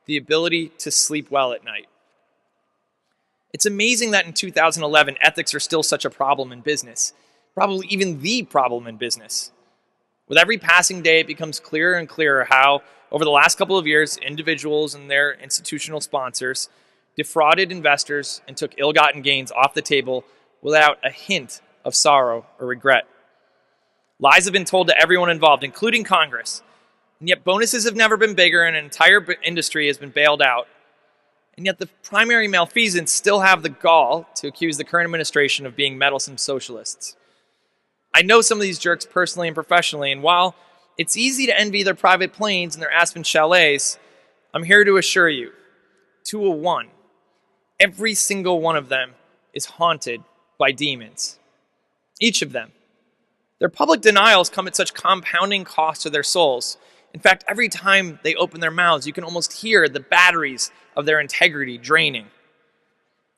the ability to sleep well at night. It's amazing that in 2011, ethics are still such a problem in business, probably even the problem in business. With every passing day, it becomes clearer and clearer how, over the last couple of years, individuals and their institutional sponsors defrauded investors and took ill-gotten gains off the table without a hint of sorrow or regret. Lies have been told to everyone involved, including Congress, and yet bonuses have never been bigger and an entire industry has been bailed out. And yet the primary malfeasants still have the gall to accuse the current administration of being meddlesome socialists. I know some of these jerks personally and professionally, and while it's easy to envy their private planes and their Aspen chalets, I'm here to assure you, to a one, every single one of them is haunted by demons. Each of them. Their public denials come at such compounding cost to their souls. In fact, every time they open their mouths, you can almost hear the batteries of their integrity draining.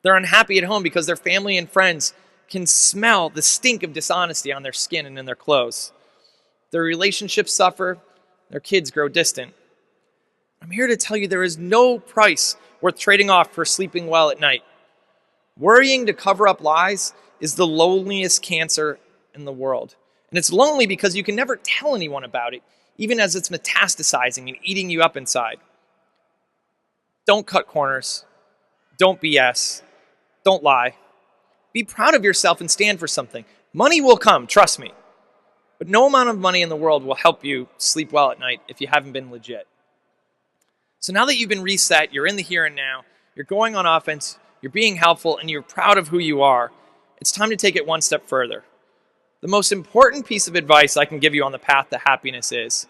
They're unhappy at home because their family and friends can smell the stink of dishonesty on their skin and in their clothes. Their relationships suffer, their kids grow distant. I'm here to tell you there is no price worth trading off for sleeping well at night. Worrying to cover up lies is the loneliest cancer in the world. And it's lonely because you can never tell anyone about it, even as it's metastasizing and eating you up inside. Don't cut corners. Don't BS. Don't lie. Be proud of yourself and stand for something. Money will come, trust me. But no amount of money in the world will help you sleep well at night if you haven't been legit. So now that you've been reset, you're in the here and now, you're going on offense, you're being helpful, and you're proud of who you are, it's time to take it one step further. The most important piece of advice I can give you on the path to happiness is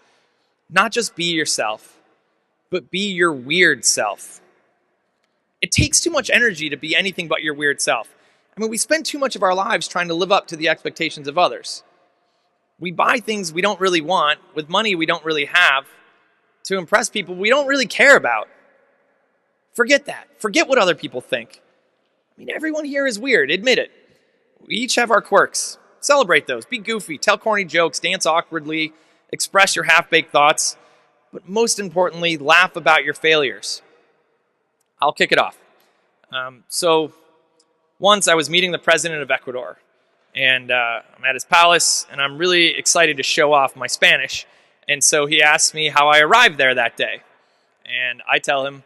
not just be yourself, but be your weird self. It takes too much energy to be anything but your weird self. I mean, we spend too much of our lives trying to live up to the expectations of others. We buy things we don't really want with money we don't really have to impress people we don't really care about. Forget that. Forget what other people think. I mean, everyone here is weird, admit it. We each have our quirks. Celebrate those. Be goofy. Tell corny jokes. Dance awkwardly. Express your half-baked thoughts. But most importantly, laugh about your failures. I'll kick it off. So once I was meeting the president of Ecuador, and I'm at his palace, and I'm really excited to show off my Spanish. And so he asked me how I arrived there that day. And I tell him,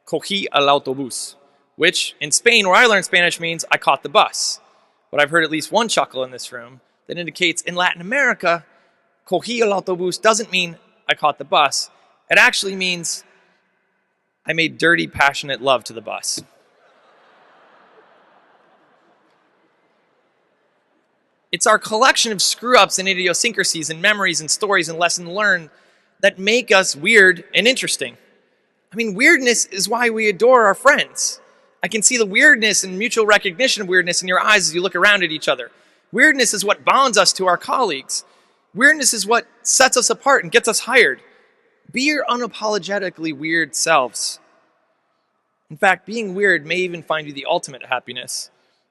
cogí el autobús, which in Spain, where I learned Spanish, means I caught the bus. But I've heard at least one chuckle in this room that indicates in Latin America, cogí el autobús doesn't mean I caught the bus. It actually means I made dirty, passionate love to the bus. It's our collection of screw-ups and idiosyncrasies and memories and stories and lessons learned that make us weird and interesting. I mean, weirdness is why we adore our friends. I can see the weirdness and mutual recognition of weirdness in your eyes as you look around at each other. Weirdness is what bonds us to our colleagues. Weirdness is what sets us apart and gets us hired. Be your unapologetically weird selves. In fact, being weird may even find you the ultimate happiness.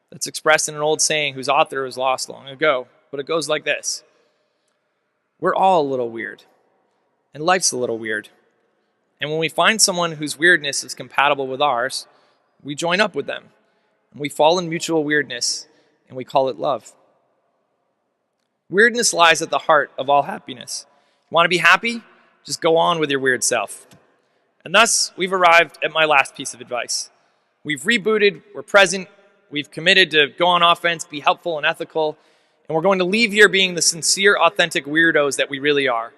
That's expressed in an old saying whose author was lost long ago, but it goes like this. We're all a little weird, and life's a little weird. And when we find someone whose weirdness is compatible with ours, we join up with them, and we fall in mutual weirdness, and we call it love. Weirdness lies at the heart of all happiness. You want to be happy? Just go on with your weird self. And thus, we've arrived at my last piece of advice. We've rebooted, we're present, we've committed to go on offense, be helpful and ethical, and we're going to leave here being the sincere, authentic weirdos that we really are.